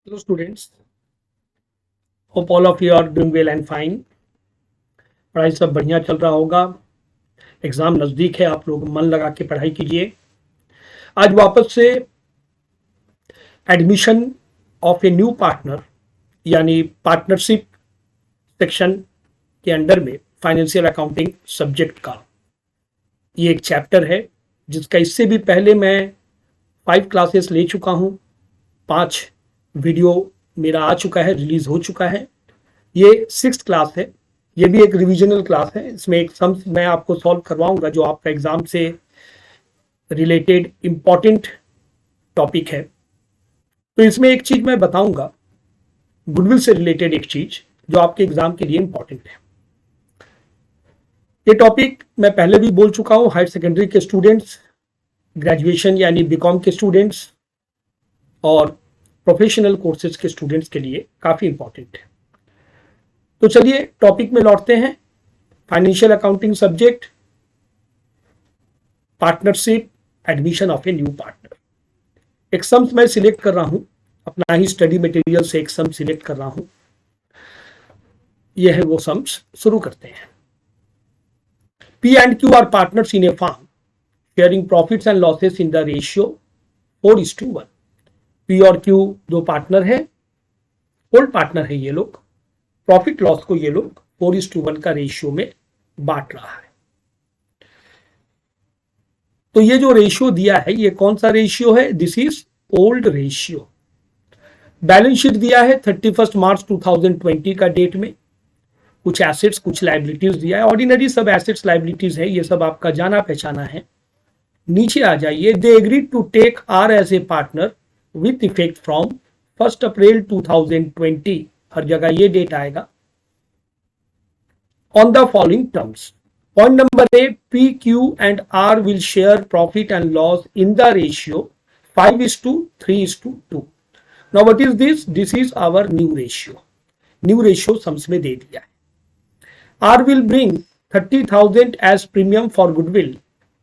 Hello students, hope all of you are doing well and fine. पढ़ाई सब बढ़िया चल रहा होगा। एग्जाम नज़दीक है, आप लोग मन लगा के पढ़ाई कीजिए। आज वापस से admission of a new partner यानी पार्टनरशिप सेक्शन के अंडर में फाइनेंशियल अकाउंटिंग सब्जेक्ट का ये एक चैप्टर है जिसका इससे भी पहले मैं 5 क्लासेस ले चुका हूँ। 5 वीडियो मेरा आ चुका है, रिलीज हो चुका है। ये 6th क्लास है, ये भी एक रिविजनल क्लास है। इसमें एक सम्स मैं आपको सॉल्व करवाऊंगा जो आपका एग्जाम से रिलेटेड इंपॉर्टेंट टॉपिक है। तो इसमें एक चीज मैं बताऊंगा, गुडविल से रिलेटेड एक चीज जो आपके एग्जाम के लिए इंपॉर्टेंट है। ये टॉपिक मैं पहले भी बोल चुका हूं, हायर सेकेंडरी के स्टूडेंट्स, ग्रेजुएशन यानी बीकॉम के स्टूडेंट्स और प्रोफेशनल कोर्सेज के स्टूडेंट्स के लिए काफी इंपॉर्टेंट है। तो चलिए टॉपिक में लौटते हैं। Financial accounting subject, partnership, admission of a new partner. एक सम्स मैं सिलेक्ट कर रहा हूं, अपना ही स्टडी मटेरियल से एक सम सिलेक्ट कर रहा हूं। यह है वो सम्स, शुरू करते हैं। P and Q are partners in a firm, sharing profits and losses in the ratio 4:1। P और Q दो पार्टनर है, ओल्ड पार्टनर है ये लोग। प्रॉफिट लॉस को ये लोग 4:1 का रेशियो में बांट रहा है। तो ये जो रेशियो दिया है ये कौन सा रेशियो है? This is old ratio. Balance sheet दिया है 31 मार्च 2020 का डेट में। कुछ एसेट्स कुछ लाइबिलिटीज दिया है, ऑर्डिनरी सब एसेट्स लाइबिलिटीज है, ये सब आपका जाना पहचाना है। नीचे आ जाइए, they agreed to take R as a partner with effect from 1 April 2020। हर जगह ये डेट आएगा। On the following terms. Point number A, P Q and R will share profit and loss in the ratio 5:3:2। Now what is this? This is our new ratio. New ratio sums में दे दिया है। R will bring 30,000 as premium for goodwill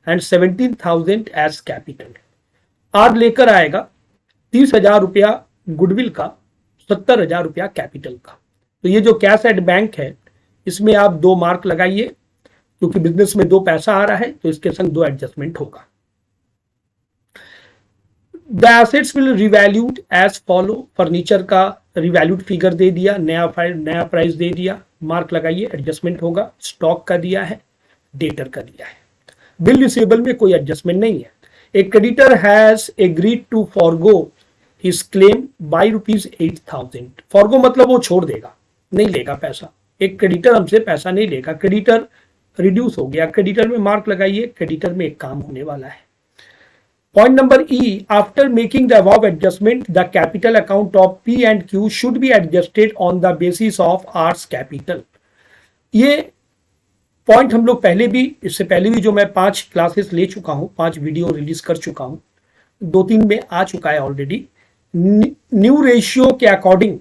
and 17,000 as capital। R लेकर आएगा 30,000 रुपया goodwill का, 70,000 रुपया capital का। तो ये जो कैश एट बैंक है इसमें आप 2 मार्क लगाइए, क्योंकि बिजनेस में 2 पैसा आ रहा है तो इसके संग 2 एडजस्टमेंट होगा। The assets will revalued as follow. Furniture का रिवैल्यूड फिगर दे दिया, नया प्राइस दे दिया, मार्क लगाइए, एडजस्टमेंट होगा। स्टॉक का दिया है, डेटर का दिया है। बिल रिसीवेबल में कोई एडजस्टमेंट नहीं है। A creditor has agreed to forgo his claim by ₹8,000। Forgo मतलब वो छोड़ देगा, नहीं लेगा पैसा। एक क्रेडिटर हमसे पैसा नहीं लेगा, क्रेडिटर रिड्यूस हो गया। क्रेडिटर में मार्क लगाइए, क्रेडिटर में एक काम होने वाला है। Point number E, after making the above adjustment, the capital account of P and Q should be adjusted on the basis of R's capital। ये पॉइंट हम लोग पहले भी, इससे पहले भी जो मैं 5 क्लासेस ले चुका हूं, 5 वीडियो रिलीज कर चुका हूं, 2-3 में आ चुका है ऑलरेडी। न्यू रेशियो के अकॉर्डिंग,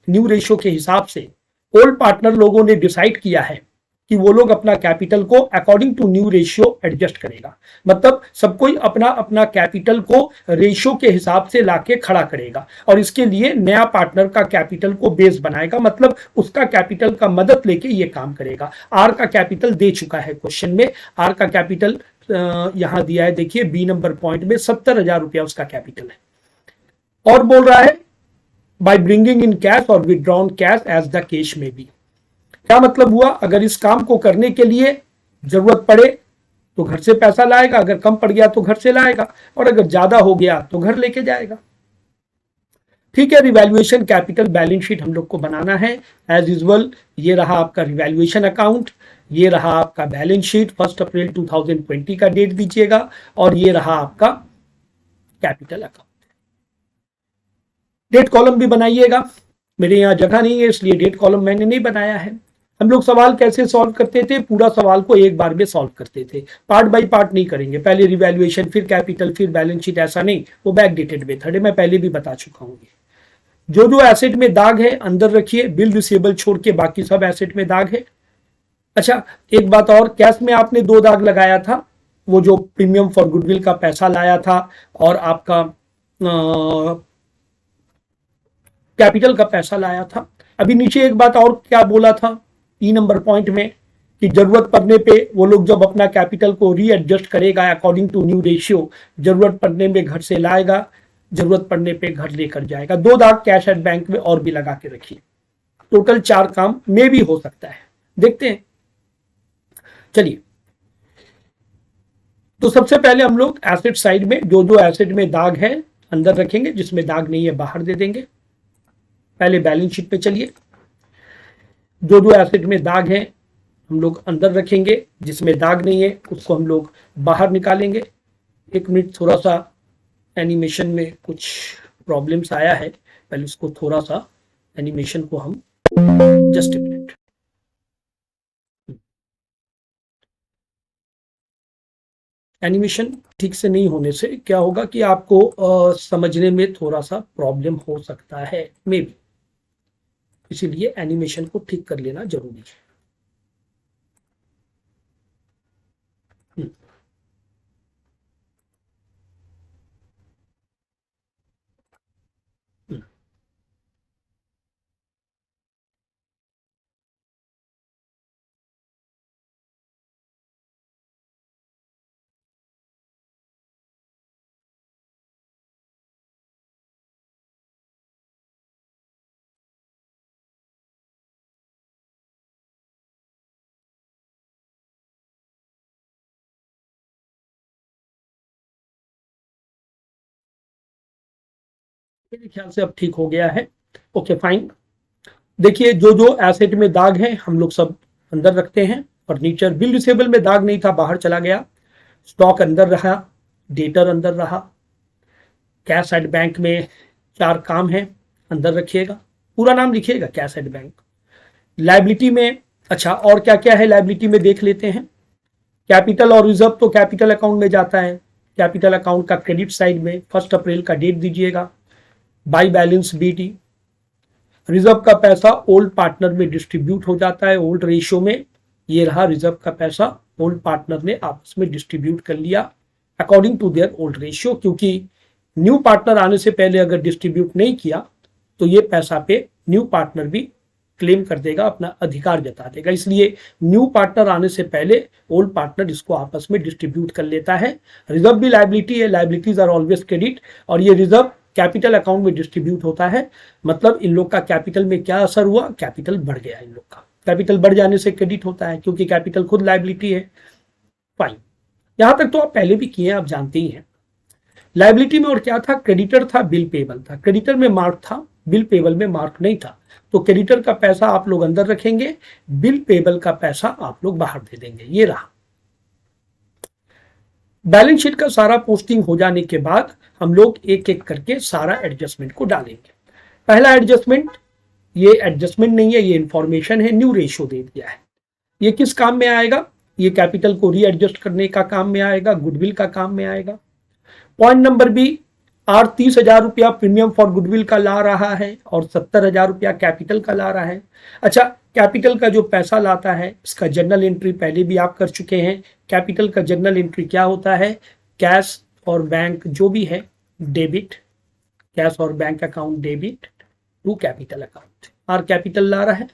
न्यू रेशियो के हिसाब से ओल्ड पार्टनर लोगों ने डिसाइड किया है कि वो लोग अपना कैपिटल को according to new ratio adjust करेगा। मतलब सब कोई अपना अपना कैपिटल को रेशियो के हिसाब से लाके खड़ा करेगा और इसके लिए नया पार्टनर का कैपिटल को बेस बनाएगा। मतलब उसका कैपिटल का मदद लेके ये काम करेगा। आर का कैपिटल दे चुका है क्वेश्चन में। आर का कैपिटल यहां दिया है, देखिए बी नंबर पॉइंट में 70,000 रुपया उसका कैपिटल है। और बोल रहा है बाय ब्रिंगिंग इन कैश और withdrawn cash as the case में बी। क्या मतलब हुआ? अगर इस काम को करने के लिए जरूरत पड़े तो घर से पैसा लाएगा, अगर कम पड़ गया तो घर से लाएगा, और अगर ज्यादा हो गया तो घर लेके जाएगा। ठीक है, रिवैल्यूएशन कैपिटल बैलेंस शीट हम लोग को बनाना है एज यूजुअल। ये रहा आपका रिवैल्यूएशन अकाउंट, ये रहा आपका बैलेंस शीट, 1 अप्रैल 2020 का डेट दीजिएगा, और ये रहा आपका कैपिटल अकाउंट। डेट कॉलम भी बनाइएगा। मेरे यहाँ जगह नहीं है इसलिए डेट कॉलम मैंने नहीं बनाया है। हम लोग सवाल कैसे सॉल्व करते थे? पूरा सवाल को एक बार में सॉल्व करते थे, पार्ट बाय पार्ट नहीं करेंगे। पहले रिवैल्यूएशन, फिर कैपिटल, फिर बैलेंस शीट, ऐसा नहीं। वो बैक डेटेड मेथड है, मैं पहले भी बता चुका हूँ। जो जो एसेट में दाग है अंदर रखिए, बिल रिसीवेबल छोड़ के बाकी सब एसेट में दाग है। अच्छा, एक बात और, कैश में आपने 2 दाग लगाया था, वो जो प्रीमियम फॉर गुडविल का पैसा लाया था और आपका कैपिटल का पैसा लाया था। अभी नीचे एक बात और क्या बोला था 3 नंबर पॉइंट में कि जरूरत पड़ने पे वो लोग जब अपना कैपिटल को रीएडजस्ट करेगा अकॉर्डिंग टू न्यू रेशियो, जरूरत पड़ने में घर से लाएगा, जरूरत पड़ने पे घर लेकर जाएगा। 2 दाग कैश एट बैंक में और भी लगा के रखिए। टोटल 4 काम में भी हो सकता है, देखते हैं। चलिए, तो सबसे पहले हम लोग एसेट साइड में जो जो एसेट में दाग है अंदर रखेंगे, जिसमें दाग नहीं है बाहर दे देंगे। पहले बैलेंस शीट पे चलिए, जो जो एसेट में दाग है हम लोग अंदर रखेंगे, जिसमें दाग नहीं है उसको हम लोग बाहर निकालेंगे। 1 मिनट, थोड़ा सा एनिमेशन में कुछ प्रॉब्लम्स आया है, पहले उसको थोड़ा सा एनिमेशन को हम जस्ट ए मिनट। एनिमेशन ठीक से नहीं होने से क्या होगा कि आपको समझने में थोड़ा सा प्रॉब्लम हो सकता है मे बी, इसीलिए एनिमेशन को ठीक कर लेना जरूरी है। मेरे ख्याल से अब ठीक हो गया है। Okay fine. देखिए, जो जो एसेट में दाग है हम लोग सब अंदर रखते हैं। फर्नीचर, बिल रिसेबल में दाग नहीं था, बाहर चला गया। स्टॉक अंदर रहा, डेटर अंदर रहा। कैश एट बैंक में 4 काम है, अंदर रखिएगा। पूरा नाम लिखिएगा कैश एट बैंक। लाइबिलिटी में, अच्छा और क्या क्या है लाइबिलिटी में देख लेते हैं। कैपिटल और रिजर्व तो कैपिटल अकाउंट में जाता है। कैपिटल अकाउंट का क्रेडिट साइड में 1 अप्रैल का डेट दीजिएगा। By balance BT. रिजर्व का पैसा ओल्ड पार्टनर में डिस्ट्रीब्यूट हो जाता है ओल्ड रेशियो में। ये रहा रिजर्व का पैसा, ओल्ड पार्टनर ने आपस में डिस्ट्रीब्यूट कर लिया according to their old ratio, क्योंकि न्यू पार्टनर आने से पहले अगर डिस्ट्रीब्यूट नहीं किया तो ये पैसा पे न्यू पार्टनर भी क्लेम कर देगा, अपना अधिकार जता देगा। इसलिए न्यू पार्टनर आने से पहले ओल्ड पार्टनर इसको आपस में डिस्ट्रीब्यूट कर लेता है। रिजर्व भी लाइबिलिटी है, लाइबिलिटीज आर ऑलवेज क्रेडिट, और ये रिजर्व कैपिटल अकाउंट में डिस्ट्रीब्यूट होता है। मतलब इन लोग का कैपिटल में क्या असर हुआ, कैपिटल बढ़ गया। इन लोग का कैपिटल बढ़ जाने से क्रेडिट होता है, क्योंकि कैपिटल खुद लाइबिलिटी है। फाइन, यहां तक तो आप पहले भी किए हैं, आप जानते ही हैं। लाइबिलिटी में और क्या था, क्रेडिटर था, बिल पेबल था। क्रेडिटर में मार्क था, बिल पेबल में मार्क नहीं था। तो क्रेडिटर का पैसा आप लोग अंदर रखेंगे, बिल पेबल का पैसा आप लोग बाहर दे देंगे। ये रहा बैलेंस शीट का सारा पोस्टिंग हो जाने के बाद हम लोग एक एक करके सारा एडजस्टमेंट को डालेंगे। पहला एडजस्टमेंट, ये एडजस्टमेंट नहीं है, ये इंफॉर्मेशन है, न्यू रेशियो दे दिया है। ये किस काम में आएगा, ये कैपिटल को रीएडजस्ट करने का काम में आएगा, गुडविल का काम में आएगा। पॉइंट नंबर बी, 30,000 रुपया प्रीमियम फॉर गुडविल का ला रहा है और 70,000 रुपया कैपिटल का ला रहा है। अच्छा, कैपिटल का जो पैसा लाता है इसका जर्नल एंट्री पहले भी आप कर चुके हैं। कैपिटल का जर्नल एंट्री क्या होता है, कैश और बैंक जो भी है डेबिट, कैश और bank account debit to capital account. और कैपिटल ला रहा है।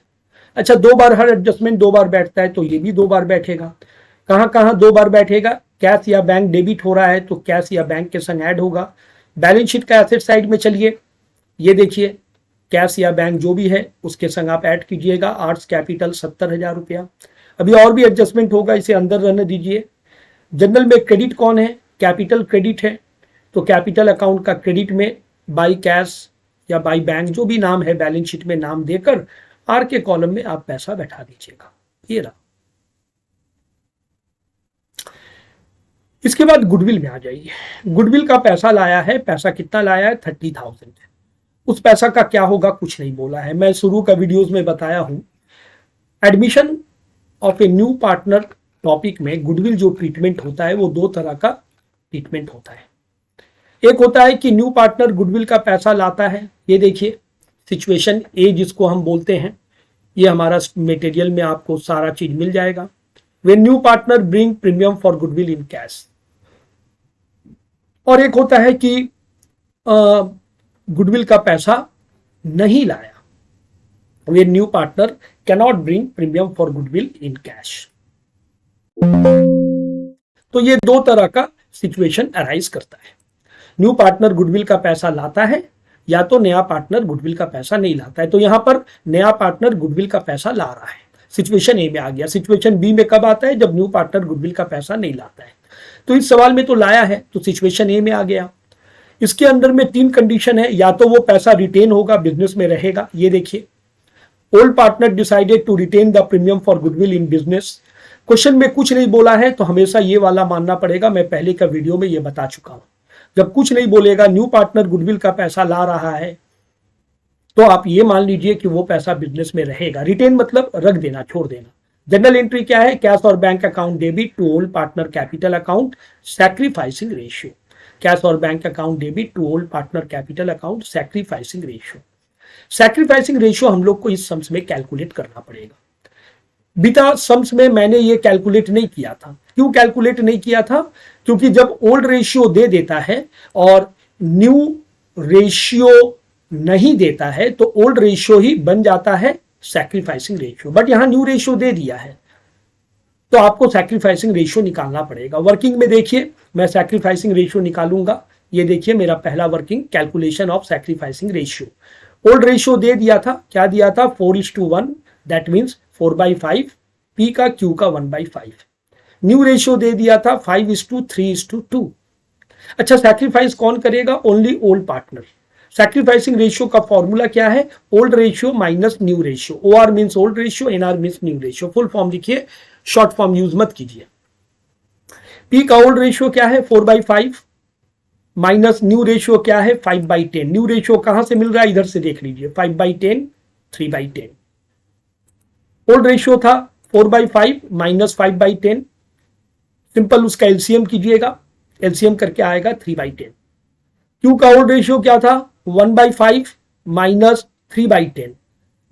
अच्छा, 2 बार हर एडजस्टमेंट 2 बार बैठता है, तो ये भी 2 बार बैठेगा। कहां कहां 2 बार बैठेगा, कैश या बैंक डेबिट हो रहा है तो कैश या बैंक के संग ऐड होगा। बैलेंस शीट का एसेट साइड में चलिए, ये देखिए कैश या बैंक जो भी है उसके संग आप ऐड कीजिएगा। आर्ट्स कैपिटल 70,000 रुपया। अभी और भी एडजस्टमेंट होगा, इसे अंदर रहने दीजिए। जनरल में क्रेडिट कौन है, कैपिटल क्रेडिट है, तो कैपिटल अकाउंट का क्रेडिट में बाई कैश या बाई बैंक जो भी नाम है बैलेंस शीट में नाम देकर आर के कॉलम में आप पैसा बैठा दीजिएगा। ये रहा। इसके बाद गुडविल में आ जाइए। गुडविल का पैसा लाया है, पैसा कितना लाया है, 30,000। उस पैसा का क्या होगा कुछ नहीं बोला है। मैं शुरू का वीडियोस में बताया हूं, admission of a new partner topic में गुडविल जो ट्रीटमेंट होता है वो 2 तरह का ट्रीटमेंट होता है। एक होता है कि न्यू पार्टनर गुडविल का पैसा लाता है, ये देखिए सिचुएशन ए जिसको हम बोलते हैं, ये हमारा मटेरियल में आपको सारा चीज मिल जाएगा। When new partner bring premium for goodwill in cash. और एक होता है कि गुडविल का पैसा नहीं लाया, वे new partner cannot bring premium for goodwill in cash. तो ये दो तरह का सिचुएशन अराइज करता है। न्यू पार्टनर गुडविल का पैसा लाता है या तो नया पार्टनर गुडविल का पैसा नहीं लाता है। तो यहां पर नया पार्टनर गुडविल का पैसा ला रहा है, सिचुएशन ए में आ गया। सिचुएशन बी में कब आता है? जब न्यू पार्टनर गुडविल का पैसा नहीं लाता है। तो इस सवाल में तो लाया है, तो सिचुएशन ए में आ गया। इसके अंदर में तीन कंडीशन है, या तो वो पैसा रिटेन होगा, बिजनेस में रहेगा। ये देखिए, old partner decided to retain the premium for goodwill in business. Question में कुछ नहीं बोला है तो हमेशा ये वाला मानना पड़ेगा, मैं पहले का वीडियो में ये बता चुका हूं। जब कुछ नहीं बोलेगा, न्यू पार्टनर गुडविल का पैसा ला रहा है, तो आप ये मान लीजिए कि वो पैसा बिजनेस में रहेगा। रिटेन मतलब रख देना, छोड़ देना। जनरल एंट्री क्या है? कैश और bank account debit to old partner capital account sacrificing ratio. Cash और bank account debit to old partner capital account sacrificing ratio. Sacrificing ratio हम लोग को इस सम्स में कैलकुलेट करना पड़ेगा। बीटा सम्स में मैंने ये कैलकुलेट नहीं किया था। क्यों कैलकुलेट नहीं किया था? क्योंकि जब ओल्ड रेशियो दे देता है और न्यू रेशियो नहीं देता है तो ओल्ड रेशियो ही बन जाता है सैक्रिफाइसिंग रेशियो। बट यहां न्यू रेशियो दे दिया है तो आपको सैक्रिफाइसिंग रेशियो निकालना पड़ेगा। वर्किंग में देखिए, मैं सैक्रिफाइसिंग रेशियो निकालूंगा। ये देखिए मेरा पहला working, calculation of sacrificing ratio. Old ratio दे दिया था, क्या दिया था? 4:1, दैट मीन्स 4/5, पी का क्यू का 1/5। न्यू रेशियो दे दिया था 5:3:2। अच्छा, सैक्रिफाइस कौन करेगा? Only old partner. Sacrificing ratio का फॉर्मूला क्या है? Old ratio minus new ratio. OR means old ratio, NR means new ratio. Full form लिखिए, शॉर्ट फॉर्म यूज मत कीजिए। पी का ओल्ड रेशियो क्या है? 4/5 माइनस न्यू रेशियो क्या है? 5/10। न्यू रेशियो कहां से मिल रहा है? इधर से देख लीजिए, 5/10, 3/10। ओल्ड रेशियो था 4/5 माइनस 5/10। सिंपल उसका एलसीएम कीजिएगा, एलसीएम करके आएगा 3/10। क्यू का ओल्ड रेशियो क्या था? 1/5 माइनस 3/10।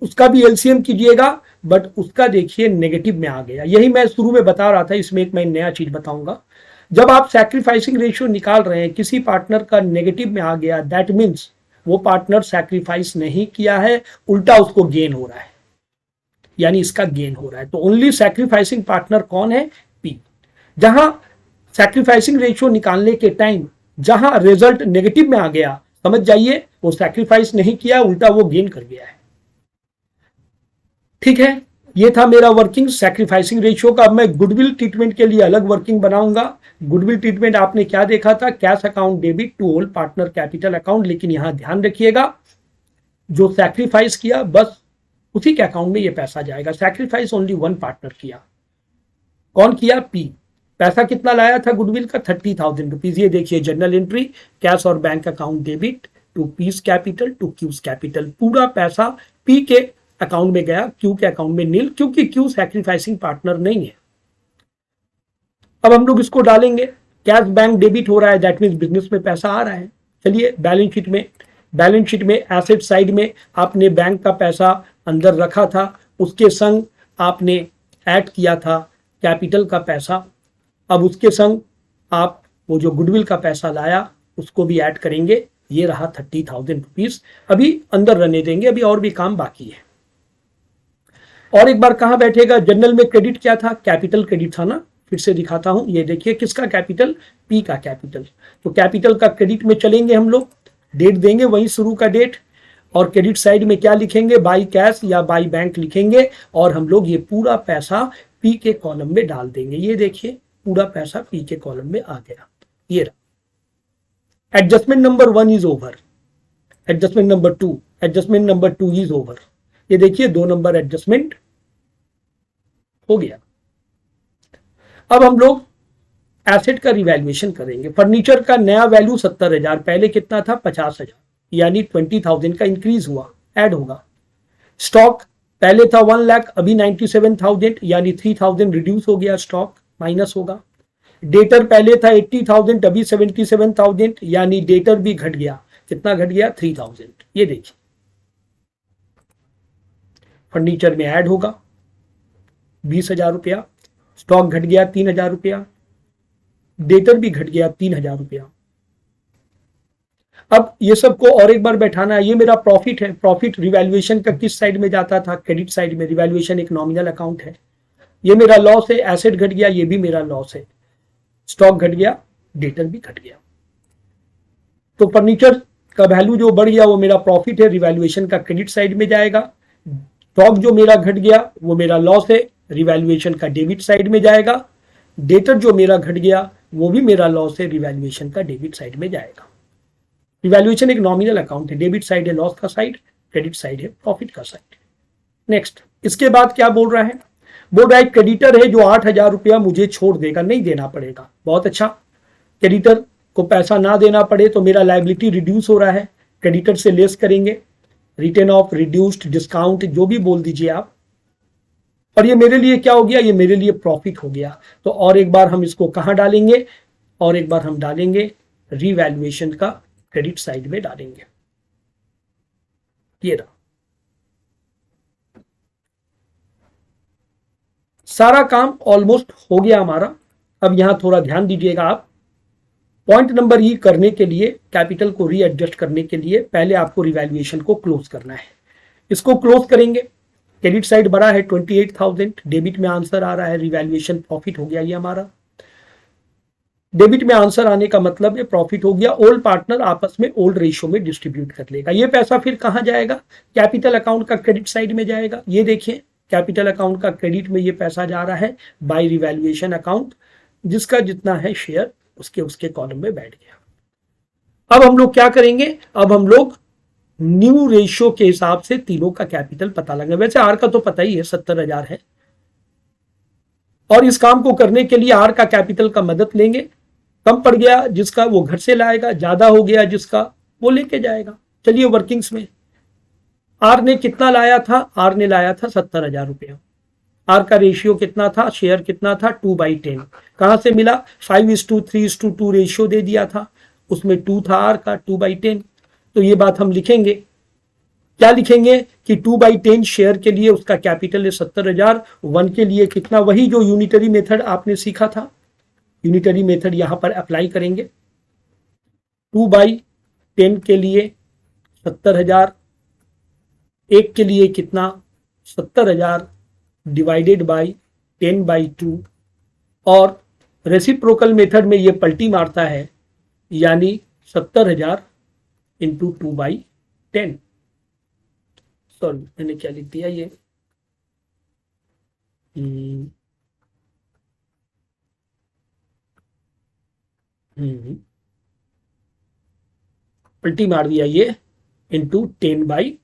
उसका भी एलसीएम कीजिएगा, बट उसका देखिए नेगेटिव में आ गया। यही मैं शुरू में बता रहा था, इसमें एक मैं नया चीज बताऊंगा। जब आप सैक्रिफाइसिंग रेशियो निकाल रहे हैं, किसी पार्टनर का नेगेटिव में आ गया, दैट मीन्स वो पार्टनर सैक्रिफाइस नहीं किया है, उल्टा उसको गेन हो रहा है, यानी इसका गेन हो रहा है। तो ओनली सैक्रिफाइसिंग पार्टनर कौन है? पी। जहां सैक्रिफाइसिंग रेशियो निकालने के टाइम जहां रिजल्ट नेगेटिव में आ गया, समझ जाइए वो सैक्रिफाइस नहीं किया, उल्टा वो गेन कर गया है। ठीक है, ये था मेरा वर्किंग सैक्रिफाइसिंग रेशियो का। अब मैं गुडविल ट्रीटमेंट के लिए अलग वर्किंग बनाऊंगा। गुडविल ट्रीटमेंट आपने क्या देखा था? Cash account debit to old partner capital account. लेकिन यहां ध्यान रखिएगा, जो सैक्रिफाइस किया बस उसी के अकाउंट में ये पैसा जाएगा। सैक्रिफाइस ओनली वन पार्टनर किया। कौन किया? पी। पैसा कितना लाया था गुडविल का? 30,000 रुपीज। ये देखिए जनरल एंट्री, कैश और bank account debit to P's capital to Q's capital. पूरा पैसा पी के अकाउंट में गया, क्यू के अकाउंट में नील, क्योंकि क्यू सैक्रिफाइसिंग पार्टनर नहीं है। अब हम लोग इसको डालेंगे, कैश बैंक डेबिट हो रहा है, दैट मीन्स बिजनेस में पैसा आ रहा है। चलिए बैलेंस शीट में एसेट साइड में आपने बैंक का पैसा अंदर रखा था, उसके संग आपने ऐड किया था कैपिटल का पैसा। अब उसके संग आप वो जो गुडविल का पैसा लाया उसको भी ऐड करेंगे। ये रहा 30,000 रुपीज। अभी अंदर रहने देंगे, अभी और भी काम बाकी है। और एक बार कहां बैठेगा? जनरल में क्रेडिट क्या था? कैपिटल क्रेडिट था ना। फिर से दिखाता हूं, ये देखिए किसका कैपिटल? पी का कैपिटल। तो कैपिटल का क्रेडिट में चलेंगे हम लोग, डेट देंगे वही शुरू का डेट, और क्रेडिट साइड में क्या लिखेंगे? बाई कैश या बाई बैंक लिखेंगे, और हम लोग ये पूरा पैसा पी के कॉलम में डाल देंगे। ये देखिए पूरा पैसा पी के कॉलम में आ गया। ये रहा। Adjustment number 1 is over. Adjustment number 2, adjustment number 2 is over. ये देखिए 2 नंबर एडजस्टमेंट हो गया। अब हम लोग एसेट का रिवैल्यूएशन करेंगे। फर्नीचर का नया वैल्यू 70,000, पहले कितना था? 50,000, यानी 20,000 का इंक्रीज हुआ, ऐड होगा। स्टॉक पहले था 1 लाख, अभी 97,000, यानी 3,000 रिड्यूस हो गया, स्टॉक माइनस होगा। डेटर पहले था 80,000, अभी 77,000, यानी डेटर भी घट गया। कितना घट गया? 3,000। ये देखिए फर्नीचर में ऐड होगा 20,000 रुपया, स्टॉक घट गया 3,000 रुपया, डेटर भी घट गया 3,000 रुपया। अब ये सबको और एक बार बैठाना है। ये मेरा प्रॉफिट है, प्रॉफिट रिवैल्यूएशन का किस साइड में जाता था, क्रेडिट साइड में। रिवैल्यूएशन एक नॉमिनल अकाउंट है। ये मेरा लॉस है, एसेट घट गया, ये भी मेरा लॉस है, स्टॉक घट गया, डेटर भी घट गया। तो फर्नीचर का वैल्यू जो बढ़ गया वो मेरा प्रॉफिट है, रिवैल्यूएशन का क्रेडिट साइड में जाएगा। स्टॉक जो मेरा घट गया वो मेरा लॉस है, रिवैल्यूएशन का डेबिट साइड में जाएगा। डेटर जो मेरा घट गया वो भी मेरा लॉस है, रिवैल्यूएशन का डेबिट साइड में जाएगा। रिवैल्यूएशन एक नॉमिनल अकाउंट है, डेबिट साइड है लॉस का साइड, क्रेडिट साइड है प्रॉफिट का साइड। नेक्स्ट, इसके बाद क्या बोल रहा है, बोल रहा है क्रेडिटर है जो 8,000 रुपया मुझे छोड़ देगा, नहीं देना पड़ेगा। बहुत अच्छा, क्रेडिटर को पैसा ना देना पड़े तो मेरा लायबिलिटी रिड्यूस हो रहा है, क्रेडिटर से लेस करेंगे, रिटर्न ऑफ, रिड्यूस्ड, डिस्काउंट, जो भी बोल दीजिए आप। और ये मेरे लिए क्या हो गया, ये मेरे लिए प्रॉफिट हो गया। तो और एक बार हम इसको कहां डालेंगे, और एक बार हम डालेंगे रिवैल्यूएशन का क्रेडिट साइड में डालेंगे। ये रहा, सारा काम ऑलमोस्ट हो गया हमारा। अब यहां थोड़ा ध्यान दीजिएगा आप, पॉइंट नंबर ई करने के लिए, कैपिटल को रीएडजस्ट करने के लिए पहले आपको रिवैल्यूएशन को क्लोज करना है। इसको क्लोज करेंगे, क्रेडिट साइड बड़ा है 28,000, डेबिट में आंसर आ रहा है, रिवैल्यूएशन प्रॉफिट हो गया ये हमारा। डेबिट में आंसर आने का मतलब है प्रॉफिट हो गया। ओल्ड पार्टनर आपस में ओल्ड रेशियो में डिस्ट्रीब्यूट कर लेगा। ये पैसा फिर कहां जाएगा, कैपिटल अकाउंट का क्रेडिट साइड में जाएगा। ये देखिए, कैपिटल अकाउंट का क्रेडिट में ये पैसा जा रहा है बाय रिवैल्यूएशन अकाउंट, जिसका जितना है शेयर उसके उसके कॉलम में बैठ गया। अब हम लोग क्या करेंगे, अब हम लोग न्यू रेशियो के हिसाब से तीनों का कैपिटल पता लगा। वैसे आर का तो पता ही है 70,000 है, और इस काम को करने के लिए आर का कैपिटल का मदद लेंगे। कम पड़ गया जिसका वो घर से लाएगा, ज्यादा हो गया जिसका वो लेके जाएगा। चलिए वर्किंग्स में, आर ने कितना लाया था, आर ने लाया था 70,000 रुपया। आर का रेशियो कितना था, शेयर कितना था, 2/10। कहां से मिला, 5:3:2 रेशियो दे दिया था, उसमें 2 था आर का, 2/10। तो ये बात हम लिखेंगे, क्या लिखेंगे कि 2/10 शेयर के लिए उसका कैपिटल है 70,000, 1 के लिए कितना, वही जो यूनिटरी मेथड आपने सीखा था, यूनिटरी मेथड यहां पर अप्लाई करेंगे। 2/10 के लिए 70,000, 1 के लिए कितना, 70,000 डिवाइडेड बाई 10/2, और रेसिप्रोकल मेथड में ये पलटी मारता है, यानी 70,000 इंटू 2/10। सॉरी मैंने क्या लिख दिया ये, पलटी मार दिया ये, इंटू 10/2।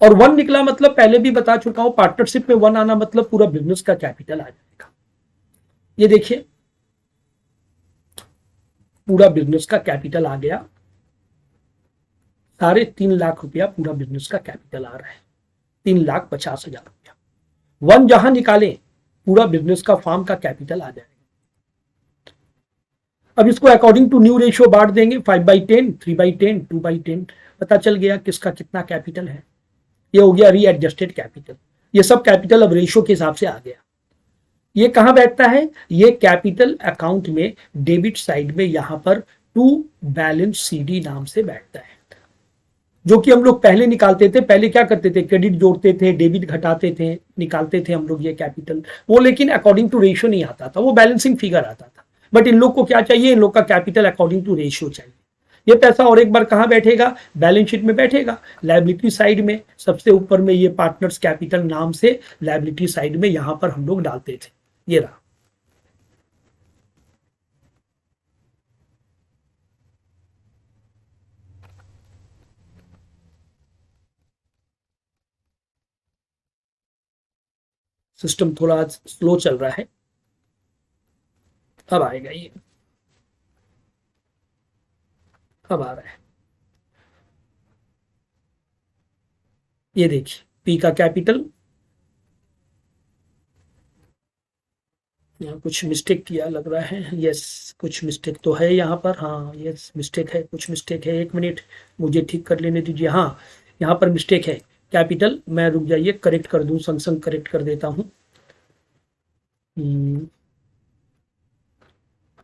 और 1 निकला मतलब पहले भी बता चुका हूं, पार्टनरशिप में 1 आना मतलब पूरा बिजनेस का कैपिटल आ जाएगा। ये देखिए पूरा बिजनेस का कैपिटल आ गया, 3.5 लाख रुपया पूरा बिजनेस का कैपिटल आ रहा है, 3,50,000 रुपया। 1 जहां निकाले पूरा बिजनेस का फार्म का कैपिटल आ जाएगा। अब इसको अकॉर्डिंग टू न्यू रेशियो बांट देंगे, 5/10, 3/10, 2/10, पता चल गया किसका कितना कैपिटल है। ये हो गया रीएडजस्टेड कैपिटल। ये सब कैपिटल अब रेशियो के हिसाब से आ गया। ये कहां बैठता है, ये कैपिटल अकाउंट में डेबिट साइड में यहां पर टू बैलेंस सीडी नाम से बैठता है, जो कि हम लोग पहले निकालते थे। पहले क्या करते थे, क्रेडिट जोड़ते थे, डेबिट घटाते थे, निकालते थे हम लोग ये कैपिटल, वो लेकिन अकॉर्डिंग टू रेशियो नहीं आता था, वो बैलेंसिंग फिगर आता था। बट इन लोग को क्या चाहिए, इन लोग का कैपिटल अकॉर्डिंग टू रेशियो चाहिए। ये पैसा और एक बार कहां बैठेगा, बैलेंस शीट में बैठेगा, लायबिलिटी साइड में सबसे ऊपर में, ये पार्टनर्स कैपिटल नाम से लायबिलिटी साइड में यहां पर हम लोग डालते थे। ये रहा, सिस्टम थोड़ा स्लो चल रहा है, अब आएगा ये, अब आ रहा है। ये देखिए पी का कैपिटल, यहाँ कुछ मिस्टेक किया लग रहा है, यस कुछ मिस्टेक तो है यहाँ पर, हाँ यस मिस्टेक है, कुछ मिस्टेक है, 1 मिनट मुझे ठीक कर लेने दीजिए। हाँ यहाँ पर मिस्टेक है, कैपिटल, मैं रुक जाइए करेक्ट कर दूं, संग संग करेक्ट कर देता हूँ।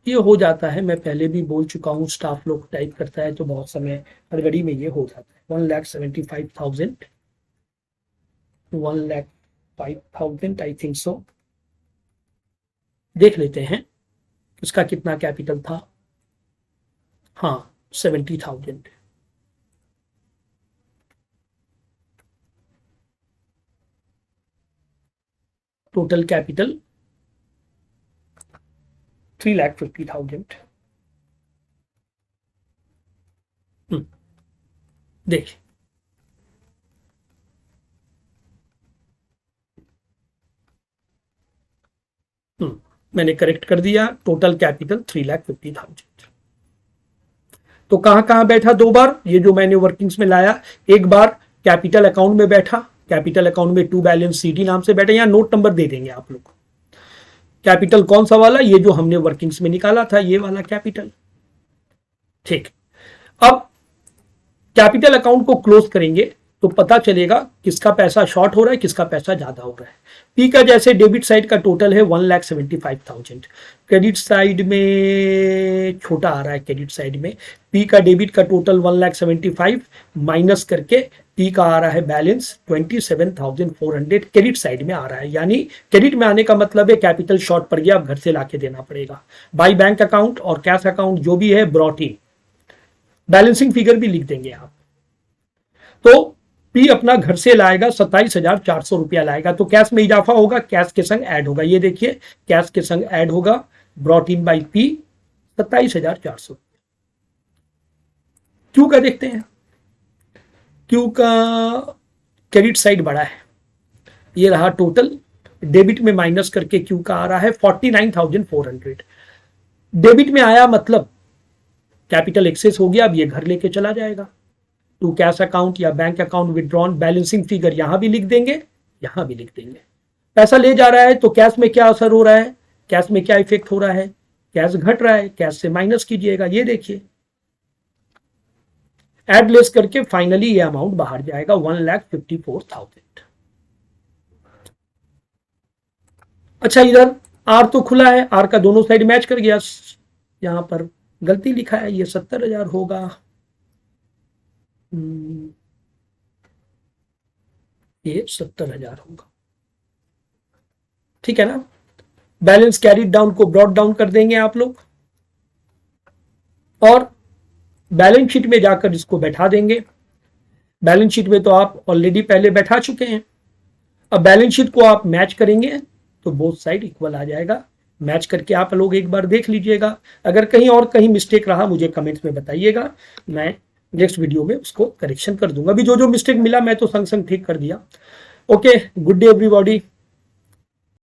ये हो जाता है, मैं पहले भी बोल चुका हूँ, स्टाफ लोग टाइप करता है तो बहुत समय हड़बड़ी में ये हो जाता है। 1,75,000, 1,05,000 आई थिंक सो। देख लेते हैं इसका कितना कैपिटल था। हाँ 70,000। Total capital 3,50,000। देखिए मैंने करेक्ट कर दिया, टोटल कैपिटल 3,50,000। तो कहां कहां बैठा दो बार, ये जो मैंने वर्किंग्स में लाया, एक बार कैपिटल अकाउंट में बैठा, कैपिटल अकाउंट में टू बैलेंस सीडी नाम से बैठा, यहां नोट नंबर दे देंगे आप लोग। कैपिटल कौन सा वाला, ये जो हमने वर्किंग्स में निकाला था, ये वाला कैपिटल। ठीक, अब कैपिटल अकाउंट को क्लोज करेंगे तो पता चलेगा किसका पैसा शॉर्ट हो रहा है, किसका पैसा ज्यादा हो रहा है। पी का जैसे डेबिट साइड का टोटल है 1,75,000, क्रेडिट साइड में छोटा आ रहा है, क्रेडिट साइड में पी का डेबिट का टोटल 1,75,000 माइनस करके पी का आ रहा है बैलेंस 27,400 क्रेडिट साइड में आ रहा है। यानी क्रेडिट में आने का मतलब है कैपिटल शॉर्ट पड़ गया, अब घर से लाके देना पड़ेगा। बाई बैंक अकाउंट और कैश अकाउंट जो भी है ब्रॉट इन, बैलेंसिंग फिगर भी लिख देंगे आप। तो पी अपना घर से लाएगा 27,400 रुपया लाएगा, तो कैश में इजाफा होगा, कैश के संग ऐड होगा। ये देखिए कैश के संग ऐड होगा, brought in by P 27,400। Q का देखते हैं, क्यू का क्रेडिट साइड बड़ा है, ये रहा टोटल, डेबिट में माइनस करके क्यू का आ रहा है 49,400। डेबिट में आया मतलब कैपिटल एक्सेस हो गया, अब ये घर लेके चला जाएगा। टू कैश अकाउंट या bank account withdrawn, balancing figure यहां भी लिख देंगे, यहां भी लिख देंगे। पैसा ले जा रहा है तो कैश में क्या असर हो रहा है, कैश में क्या इफेक्ट हो रहा है, कैश घट रहा है, कैश से माइनस कीजिएगा, ये देखिए एड लेस करके फाइनली ये अमाउंट बाहर जाएगा 1,54,000। अच्छा इधर आर तो खुला है, आर का दोनों साइड मैच कर गया, यहां पर गलती लिखा है, ये 70,000 होगा, ये 70,000 होगा, ठीक है ना। बैलेंस कैरिड डाउन को ब्रॉट डाउन कर देंगे आप लोग और बैलेंस शीट में जाकर इसको बैठा देंगे। बैलेंस शीट में तो आप ऑलरेडी पहले बैठा चुके हैं, अब बैलेंस शीट को आप मैच करेंगे तो बोथ साइड इक्वल आ जाएगा। मैच करके आप लोग एक बार देख लीजिएगा, अगर कहीं और कहीं मिस्टेक रहा मुझे कमेंट्स में बताइएगा, मैं नेक्स्ट वीडियो में उसको करेक्शन कर दूंगा। अभी जो जो मिस्टेक मिला मैं तो संग संग ठीक कर दिया। Okay, good day everybody.